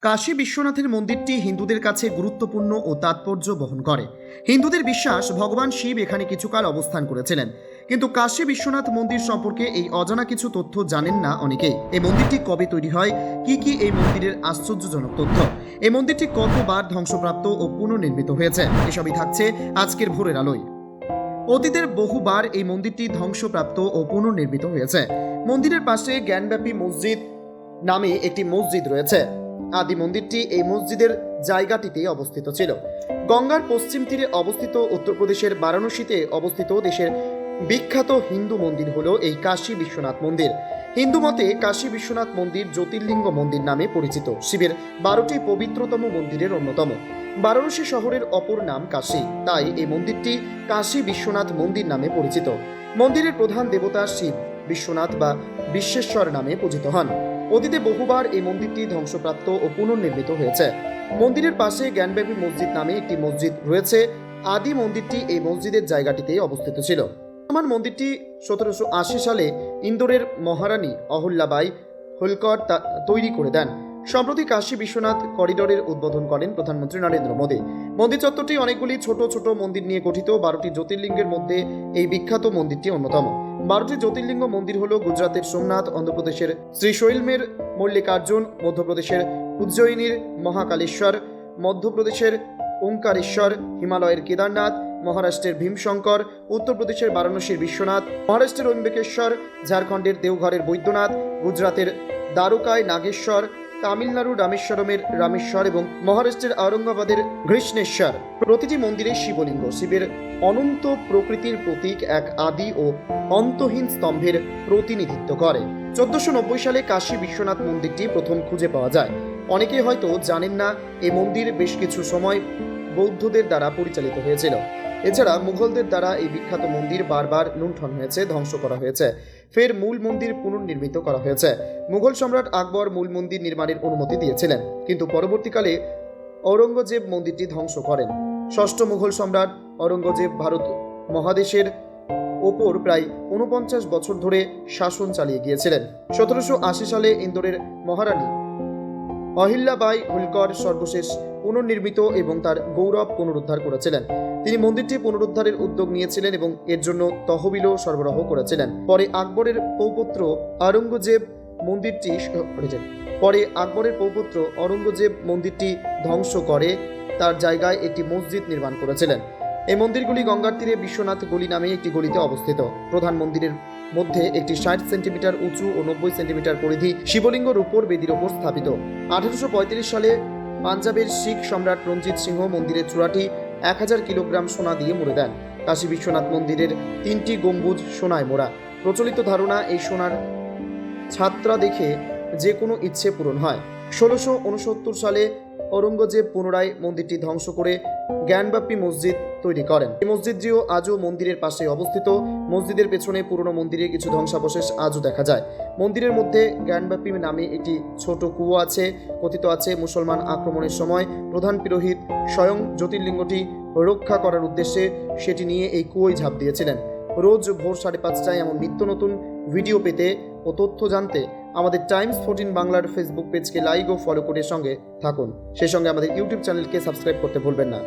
কাশী বিশ্বনাথের মন্দিরটি হিন্দুদের কাছে গুরুত্বপূর্ণ ও তাৎপর্য বহন করে। হিন্দুদের বিশ্বাস ভগবান শিব এখানে কিছুকাল অবস্থান করেছিলেন, কিন্তু কাশী বিশ্বনাথ মন্দির সম্পর্কে এই অজানা কিছু তথ্য জানেন না অনেকেই। এই মন্দিরটি কবে তৈরি হয়, কি এই মন্দিরের আশ্চর্যজনক তথ্য, এই মন্দিরটি কতবার ধ্বংসপ্রাপ্ত ও পুনর্নির্মিত হয়েছে, এসবই থাকছে আজকের ভোরের আলোয়। অতীতের বহুবার এই মন্দিরটি ধ্বংসপ্রাপ্ত ও পুনর্নির্মিত হয়েছে। মন্দিরের পাশে জ্ঞানব্যাপী মসজিদ নামে একটি মসজিদ রয়েছে। আদি মন্দিরটি এই মসজিদের জায়গাটিতে অবস্থিত ছিল। গঙ্গার পশ্চিম তীরে অবস্থিত উত্তরপ্রদেশের বারাণসীতে অবস্থিত দেশের বিখ্যাত হিন্দু মন্দির হল এই কাশী বিশ্বনাথ মন্দির। হিন্দু মতে কাশী বিশ্বনাথ মন্দির জ্যোতির্লিঙ্গ মন্দির নামে পরিচিত, শিবের 12টি পবিত্রতম মন্দিরের অন্যতম। বারাণসী শহরের অপর নাম কাশী, তাই এই মন্দিরটি কাশী বিশ্বনাথ মন্দির নামে পরিচিত। মন্দিরের প্রধান দেবতা শিব বিশ্বনাথ বা বিশ্বেশ্বর নামে পূজিত হন। অতীতে বহুবার এই মন্দিরটি ধ্বংসপ্রাপ্ত ও পুনর্নির্মিত হয়েছে। মন্দিরের পাশে জ্ঞানব্যাপী মসজিদ নামে একটি মসজিদ রয়েছে। আদি মন্দিরটি এই মসজিদের জায়গাটিতে অবস্থিত ছিল। বর্তমান মন্দিরটি 1780 সালে ইন্দোরের মহারানী অহল্যাবাই হোলকর তৈরি করে দেন। সম্প্রতি কাশী বিশ্বনাথ করিডোরের উদ্বোধন করেন প্রধানমন্ত্রী নরেন্দ্র মোদী। মন্দির চত্বরটি অনেকগুলি ছোট ছোট মন্দির নিয়ে গঠিত। 12টি জ্যোতির্লিঙ্গের মধ্যে এই বিখ্যাত মন্দিরটি অন্যতম। 12টি জ্যোতির্লিঙ্গ মন্দির হল গুজরাতের সোমনাথ, অন্ধ্রপ্রদেশের শ্রীশৈলমের মল্লিকার্জুন, মধ্যপ্রদেশের উজ্জয়িনীর মহাকালেশ্বর, মধ্যপ্রদেশের ওঙ্কারেশ্বর, হিমালয়ের কেদারনাথ, মহারাষ্ট্রের ভীমশঙ্কর, উত্তরপ্রদেশের বারাণসীর বিশ্বনাথ, মহারাষ্ট্রের অম্বিকেশ্বর, ঝাড়খণ্ডের দেওঘরের বৈদ্যনাথ, গুজরাতের দ্বারকায় নাগেশ্বর, তামিলনাড়ুর রামেশ্বরমের রামেশ্বর এবং মহারাষ্ট্রের ঔরঙ্গাবাদের ঘৃষ্ণেশ্বর। প্রতিটি মন্দিরে শিবলিঙ্গ শিবের অনন্ত প্রকৃতির প্রতীক, এক আদি ও অন্তহীন স্তম্ভের প্রতিনিধিত্ব করে। 1490 সালে কাশী বিশ্বনাথ মন্দিরটি প্রথম খুঁজে পাওয়া যায়। অনেকে হয়তো জানেন না, এই মন্দির বেশ কিছু সময় বৌদ্ধদের দ্বারা পরিচালিত হয়েছিল। এছাড়া মুঘলদের দ্বারা এই বিখ্যাত মন্দির বারবার লুণ্ঠন হয়েছে, ধ্বংস করা হয়েছে, ফের মূল মন্দির পুনর্নির্মিত করা হয়েছে। মুঘল সম্রাট আকবর মূল মন্দির নির্মাণের অনুমতি দিয়েছিলেন, কিন্তু পরবর্তীকালে ঔরঙ্গজেব মন্দিরটি ধ্বংস করেন। ষষ্ঠ মুঘল সম্রাট ঔরঙ্গজেব ভারত মহাদেশের ওপর প্রায় 49 বছর ধরে শাসন চালিয়ে গিয়েছিলেন। 1780 সালে ইন্দোরের মহারানী অহিল্যাবাই হোলকর সর্বশেষ পুনর্নির্মিত এবং তার গৌরব পুনরুদ্ধার করেছিলেন। তিনি মন্দিরটি পুনরুদ্ধারের উদ্যোগ নিয়েছিলেন এবং এর জন্য তহবিলও সরবরাহ করেছিলেন। পরে আকবরের পৌপুত্র ঔরঙ্গজেব মন্দিরটি ধ্বংস করে তার জায়গায় একটি মসজিদ নির্মাণ করেছিলেন। এই মন্দিরগুলি গঙ্গার তীরে বিশ্বনাথ গলি নামে একটি গলিতে অবস্থিত। প্রধান মন্দিরের মধ্যে একটি 60 সেন্টিমিটার উঁচু ও 90 সেন্টিমিটার পরিধি শিবলিঙ্গ রূপোর বেদির ওপর স্থাপিত। 1835 সালে পাঞ্জাবের শিখ সম্রাট রঞ্জিত সিংহ মন্দিরের চূড়াটি 1000 কিলোগ্রাম সোনা দিয়ে মুড়ে দেন। কাশী বিশ্বনাথ মন্দিরের 3টি গম্বুজ সোনায় মোড়া। প্রচলিত ধারণা, এই সোনার ছাত্রা দেখে যে কোনো ইচ্ছে পূরণ হয়। 1669 সালে ঔরঙ্গজেব পুনরায় মন্দিরটি ধ্বংস করে জ্ঞানব্যাপী মসজিদ তৈরি করেন। এই মসজিদটিও আজও মন্দিরের পাশে অবস্থিত। মসজিদের পেছনে পুরনো মন্দিরের কিছু ধ্বংসাবশেষ আজও দেখা যায়। মন্দিরের মধ্যে জ্ঞানব্যাপী নামে একটি ছোট কুয়ো আছে। কথিত আছে, মুসলমান আক্রমণের সময় প্রধান পুরোহিত স্বয়ং জ্যোতির্লিঙ্গটি রক্ষা করার উদ্দেশ্যে সেটি নিয়ে এই কুয়োয় ঝাঁপ দিয়েছিলেন। রোজ ভোর 5:30টায় এমন নিত্য নতুন ভিডিও পেতে ও তথ্য জানতে আমাদের টাইমস 14 বাংলার ফেসবুক পেজকে লাইক ও ফলো করে সঙ্গে থাকুন। সেই সঙ্গে আমাদের ইউটিউব চ্যানেলকে সাবস্ক্রাইব করতে ভুলবেন না।